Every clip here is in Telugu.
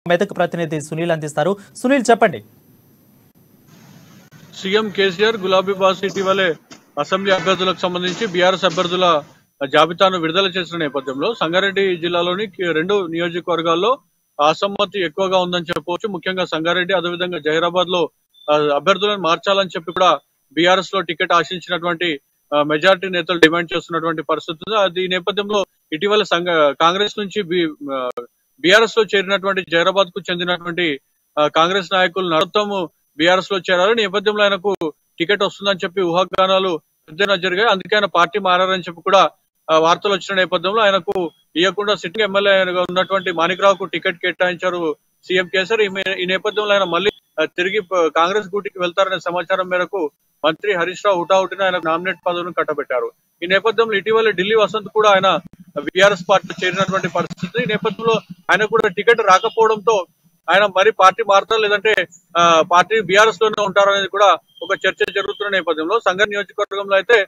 మెదక్ ప్రతినిధి సునీల్ అందిస్తారు. సునీల్ చెప్పండి. సీఎం కేసీఆర్ గులాబీ బాస్ ఇటీవలే అసెంబ్లీ అభ్యర్థులకు సంబంధించి బీఆర్ఎస్ అభ్యర్థుల జాబితాను విడుదల చేసిన నేపథ్యంలో సంగారెడ్డి జిల్లాలోని 2 నియోజకవర్గాల్లో అసమ్మతి ఎక్కువగా ఉందని చెప్పవచ్చు. ముఖ్యంగా సంగారెడ్డి, అదేవిధంగా జహీరాబాద్ లో అభ్యర్థులను మార్చాలని చెప్పి కూడా బీఆర్ఎస్ లో టికెట్ ఆశించినటువంటి మెజారిటీ నేతలు డిమాండ్ చేస్తున్నటువంటి పరిస్థితి ఉంది. ఈ నేపథ్యంలో ఇటీవల కాంగ్రెస్ నుంచి బీఆర్ఎస్ లో చేరినటువంటి జహీరాబాద్ కు చెందినటువంటి కాంగ్రెస్ నాయకులు నరోత్తమ్ బీఆర్ఎస్ లో చేరారు. నేపథ్యంలో ఆయనకు టికెట్ వస్తుందని చెప్పి ఊహాగానాలు పెద్దగా జరిగాయి. అందుకే ఆయన పార్టీ మారని చెప్పి కూడా వార్తలు వచ్చిన నేపథ్యంలో ఆయనకు ఇవ్వకుండా సిట్టింగ్ ఎమ్మెల్యే ఉన్నటువంటి మాణిక్రావుకు టికెట్ కేటాయించారు సీఎం కేసీఆర్. ఈ నేపథ్యంలో ఆయన మళ్ళీ తిరిగి కాంగ్రెస్ గూటికి వెళ్తారనే సమాచారం మేరకు మంత్రి హరీష్ రావు హుటాహుటిన ఆయన నామినేట్ పదవిని కట్టబెట్టారు. ఈ నేపథ్యంలో ఇటీవల ఢిల్లీ వసంత్ కూడా ఆయన బీఆర్ఎస్ పార్టీ చేరినటువంటి పరిస్థితి. ఈ నేపథ్యంలో ఆయన కూడా టికెట్ రాకపోవడంతో ఆయన మరి పార్టీ మారుతారు, లేదంటే పార్టీ బీఆర్ఎస్ లోనే ఉంటారు అనేది కూడా ఒక చర్చ జరుగుతున్న నేపథ్యంలో సంగారెడ్డి నియోజకవర్గంలో అయితే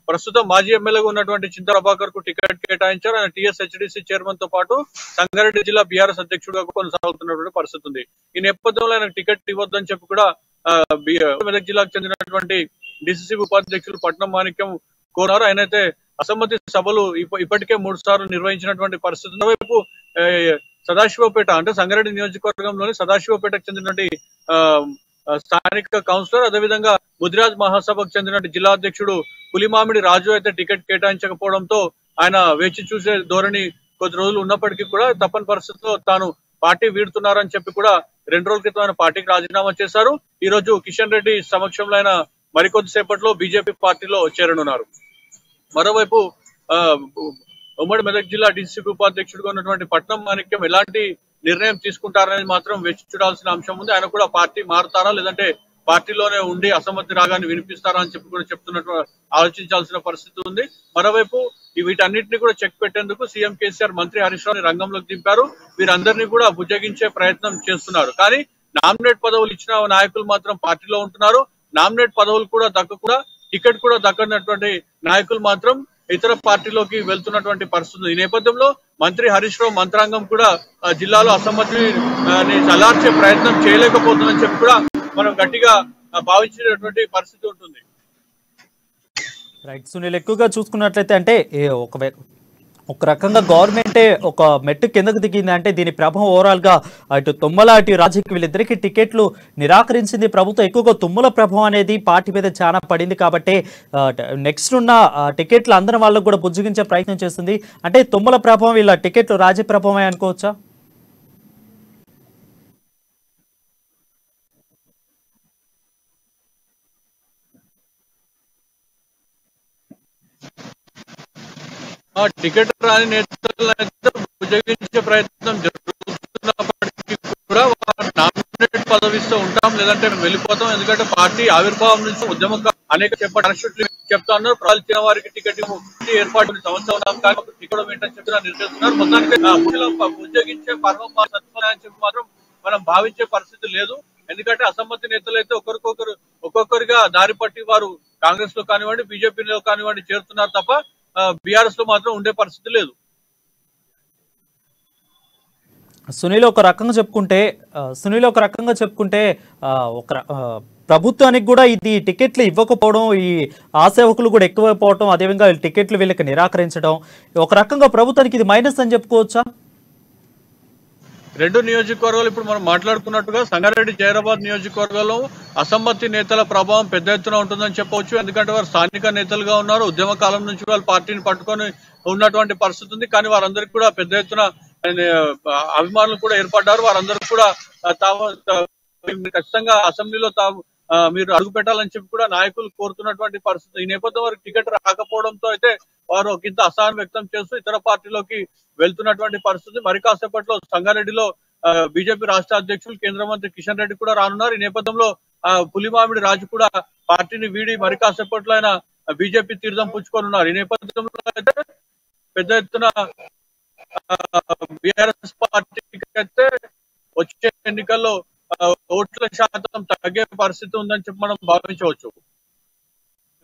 ప్రస్తుతం మాజీ ఎమ్మెల్యేగా ఉన్నటువంటి చింతా ప్రభాకర్ కు టికెట్ కేటాయించారు. ఆయన టీఎస్హెచ్డిసి చైర్మన్ తో పాటు సంగారెడ్డి జిల్లా బీఆర్ఎస్ అధ్యక్షుడుగా కొనసాగుతున్నటువంటి పరిస్థితి ఉంది. ఈ నేపథ్యంలో ఆయన టికెట్ ఇవ్వద్దని చెప్పి కూడా మెదక్ జిల్లాకు చెందినటువంటి డిసిసి ఉపాధ్యక్షులు పట్నం మాణిక్యం కోరారు. ఆయనైతే అసమ్మతి సభలు ఇప్పటికే 3 సార్లు నిర్వహించినటువంటి పరిస్థితి. వైపు సదాశివపేట అంటే సంగారెడ్డి నియోజకవర్గంలోని సదాశివపేటకు చెందినటువంటి స్థానిక కౌన్సిలర్, అదేవిధంగా ముదిరాజ్ మహాసభకు చెందినటువంటి జిల్లా అధ్యక్షుడు పులిమామిడి రాజు అయితే టికెట్ కేటాయించకపోవడంతో ఆయన వేచి చూసే ధోరణి కొద్ది రోజులు ఉన్నప్పటికీ కూడా తప్పని పరిస్థితిలో తాను పార్టీ వీడుతున్నారని చెప్పి కూడా 2 రోజుల క్రితం ఆయన పార్టీకి రాజీనామా చేశారు. ఈ రోజు కిషన్ రెడ్డి సమక్షంలో ఆయన మరికొద్దిసేపట్లో బీజేపీ పార్టీలో చేరనున్నారు. మరోవైపు ఉమ్మడి మెదక్ జిల్లా డీసీపీ ఉపాధ్యక్షుడిగా ఉన్నటువంటి పట్నం మాణిక్యం ఎలాంటి నిర్ణయం తీసుకుంటారనేది మాత్రం వేచి చూడాల్సిన అంశం ఉంది. ఆయన కూడా పార్టీ మారుతారా, లేదంటే పార్టీలోనే ఉండి అసమ్మతి రాగాన్ని వినిపిస్తారా అని చెప్పి కూడా చెప్తున్నట్టు ఆలోచించాల్సిన పరిస్థితి ఉంది. మరోవైపు వీటన్నిటిని కూడా చెక్ పెట్టేందుకు సీఎం కేసీఆర్ మంత్రి హరీష్ రావుని రంగంలోకి దింపారు. వీరందరినీ కూడా బుజ్జగించే ప్రయత్నం చేస్తున్నారు. కానీ నామినేట్ పదవులు ఇచ్చిన నాయకులు మాత్రం పార్టీలో ఉంటున్నారు. నామినేట్ పదవులు కూడా దక్కకుండా టికెట్ కూడా దక్కనటువంటి నాయకులు మాత్రం ఇతర పార్టీలోకి వెళ్తున్నటువంటి పరిస్థితి. ఈ నేపథ్యంలో మంత్రి హరీష్ రావు మంత్రాంగం కూడా జిల్లాలో అసమ్మతిని చల్లార్చే ప్రయత్నం చేయలేకపోతుందని చెప్పి కూడా మనం గట్టిగా భావించేటటువంటి పరిస్థితి ఉంటుంది. రైట్ సునీల్, ఎక్కువగా చూసుకున్నట్లయితే అంటే ఒక రకంగా గవర్నమెంటే ఒక మెట్టు కిందకు దిగింది అంటే దీని ప్రభావం ఓవరాల్ గా అటు తుమ్మల అటు రాజకీయ వీళ్ళిద్దరికి టికెట్లు నిరాకరించింది ప్రభుత్వం. ఎక్కువగా తుమ్మల ప్రభావం అనేది పార్టీ మీద చాలా పడింది కాబట్టి నెక్స్ట్ ఉన్న టికెట్లు అందరం వాళ్ళకు కూడా బుజ్జగించే ప్రయత్నం చేస్తుంది. అంటే తుమ్మల ప్రభావం వీళ్ళ టికెట్లు రాజకీయ ప్రభావమే అనుకోవచ్చా? టికెట్ రాని నేతలను బుజ్జగించే ప్రయత్నం జరుగుతున్నప్పటికీ కూడా నామినేట్ పదవిస్తూ ఉంటాం, లేదంటే మేము వెళ్ళిపోతాం. ఎందుకంటే పార్టీ ఆవిర్భావం నుంచి ఉద్యమం అనేక చెప్తా ఉన్నారు. ప్రాంతీయ వారికి టికెట్ ఏర్పాటు సంవత్సరం కానీ టికెట్ ఏంటని చెప్పి నిర్ణయిస్తున్నారు. మొత్తానికి బుజ్జగించే పర్వం అని చెప్పి మాత్రం మనం భావించే పరిస్థితి లేదు. ఎందుకంటే అసమ్మతి నేతలు అయితే ఒక్కొక్కరిగా దారి పట్టి వారు కాంగ్రెస్ లో కానివ్వండి, బీజేపీలో కానివ్వండి చేరుతున్నారు తప్ప బీఆర్ఎస్ లో మాత్రం ఉండే పరిస్థితి లేదు. సునీల్ ఒక రకంగా చెప్పుకుంటే ప్రభుత్వానికి కూడా ఇది టికెట్లు ఇవ్వకపోవడం, ఈ ఆసేవకులు కూడా ఎక్కువైపోవడం, అదేవిధంగా టికెట్లు వీళ్ళకి నిరాకరించడం ఒక రకంగా ప్రభుత్వానికి ఇది మైనస్ అని చెప్పుకోవచ్చా? 2 నియోజకవర్గాలు ఇప్పుడు మనం మాట్లాడుకున్నట్టుగా సంగారెడ్డి జహీరాబాద్ నియోజకవర్గంలో అసమ్మతి నేతల ప్రభావం పెద్ద ఎత్తున ఉంటుందని చెప్పవచ్చు. ఎందుకంటే వారు స్థానిక నేతలుగా ఉన్నారు. ఉద్యమ కాలం నుంచి వాళ్ళు పార్టీని పట్టుకొని ఉన్నటువంటి పరిస్థితి ఉంది. కానీ వారందరికీ కూడా పెద్ద ఎత్తున అభిమానులు కూడా ఏర్పడ్డారు. వారందరూ కూడా ఖచ్చితంగా అసెంబ్లీలో మీరు అడుగు పెట్టాలని చెప్పి కూడా నాయకులు కోరుతున్నటువంటి పరిస్థితి. ఈ నేపథ్యం వారికి టికెట్ రాకపోవడంతో అయితే వారు ఒకంత అసహనం వ్యక్తం చేస్తూ ఇతర పార్టీలోకి వెళ్తున్నటువంటి పరిస్థితి. మరి కాసేపట్లో సంగారెడ్డిలో బీజేపీ రాష్ట్ర అధ్యక్షులు కేంద్ర మంత్రి కిషన్ రెడ్డి కూడా రానున్నారు. ఈ నేపథ్యంలో పులిమామిడి రాజు కూడా పార్టీని వీడి మరి కాసేపట్లో ఆయన బీజేపీ తీర్థం పుచ్చుకొనున్నారు. ఈ నేపథ్యంలో అయితే పెద్ద ఎత్తున బీఆర్ఎస్ పార్టీకి అయితే వచ్చే ఎన్నికల్లో ఓట్ల శాతం తగ్గే పరిస్థితి ఉందని చెప్పి మనం భావించవచ్చు.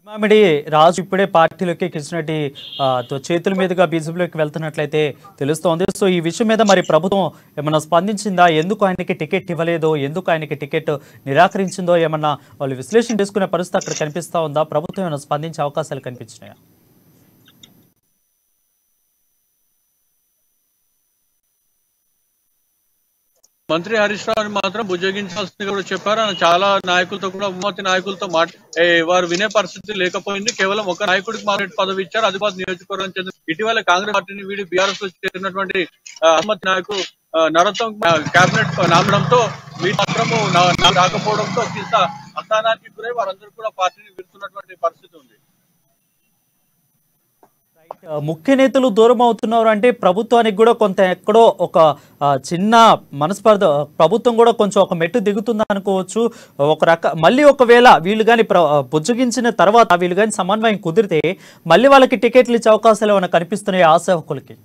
మామిడి రాజు ఇప్పుడే పార్టీలోకి కృష్ణరెడ్డి చేతుల మీదుగా బీజేపీలోకి వెళ్తున్నట్లయితే తెలుస్తోంది. సో ఈ విషయం మీద మరి ప్రభుత్వం ఏమన్నా స్పందించిందా? ఎందుకు ఆయనకి టికెట్ ఇవ్వలేదో, ఎందుకు ఆయనకి టికెట్ నిరాకరించిందో ఏమన్నా వాళ్ళు విశ్లేషణ చేసుకునే పరిస్థితి అక్కడ కనిపిస్తా ఉందా? ప్రభుత్వం ఏమైనా స్పందించే అవకాశాలు కనిపించినాయా? మంత్రి హరీష్ రావు మాత్రం బుజ్జగించాల్సింది కూడా చెప్పారు. ఆయన చాలా నాయకులతో కూడా ఉమ్మతి నాయకులతో వారు వినే పరిస్థితి లేకపోయింది. కేవలం ఒక నాయకుడికి మాత్రం పదవి ఇచ్చారు. ఆదిలాబాద్ నియోజకవర్గం చెందిన ఇటీవల కాంగ్రెస్ పార్టీని వీడి బీఆర్ఎస్ లో చేరినటువంటి ఉమ్మతి నాయకుడు నరోత్తం కేబినెట్ నామడంతో వీటి మాత్రము రాకపోవడంతో కింద అసహనానికి గురై వారందరూ కూడా పార్టీని విడుతున్నటువంటి పరిస్థితి ఉంది. ముఖ్య నేతలు దూరం అవుతున్నారు అంటే ప్రభుత్వానికి కూడా కొంత ఎక్కడో ఒక చిన్న మనస్పర్ధ, ప్రభుత్వం కూడా కొంచెం ఒక మెట్టు దిగుతుందా అనుకోవచ్చు. మళ్ళీ ఒకవేళ వీళ్ళు కానీ బుజ్జగించిన తర్వాత వీళ్ళు కానీ సమన్వయం కుదిరితే మళ్ళీ వాళ్ళకి టికెట్లు ఇచ్చే అవకాశాలు ఏమైనా కనిపిస్తున్నాయి ఆశావకులకి?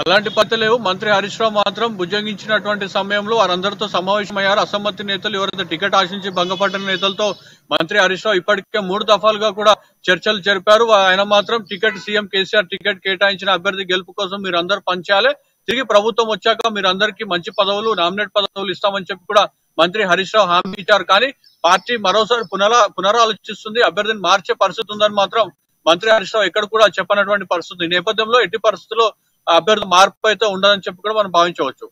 అలాంటి పద్ధతి లేవు. మంత్రి హరీష్ రావు మాత్రం బుజ్జగించినటువంటి సమయంలో వారందరితో సమావేశమయ్యారు. అసమ్మతి నేతలు ఎవరైతే టికెట్ ఆశించి భంగపడ్డ నేతలతో మంత్రి హరీష్ రావు ఇప్పటికే 3 దఫాలుగా కూడా చర్చలు జరిపారు. ఆయన మాత్రం సీఎం కేసీఆర్ టికెట్ కేటాయించిన అభ్యర్థి గెలుపు కోసం మీరు అందరూ పనిచేయాలి, తిరిగి ప్రభుత్వం వచ్చాక మీరు అందరికీ మంచి పదవులు, నామినేట్ పదవులు ఇస్తామని చెప్పి కూడా మంత్రి హరీష్ రావు హామీ ఇచ్చారు. కానీ పార్టీ మరోసారి పునరాలోచిస్తుంది, అభ్యర్థిని మార్చే పరిస్థితి ఉందని మాత్రం మంత్రి హరీష్ రావు ఎక్కడ కూడా చెప్పనటువంటి పరిస్థితి. ఈ నేపథ్యంలో ఎట్టి పరిస్థితుల్లో అభ్యర్థి మార్పు అయితే ఉండదని చెప్పి కూడా మనం భావించవచ్చు.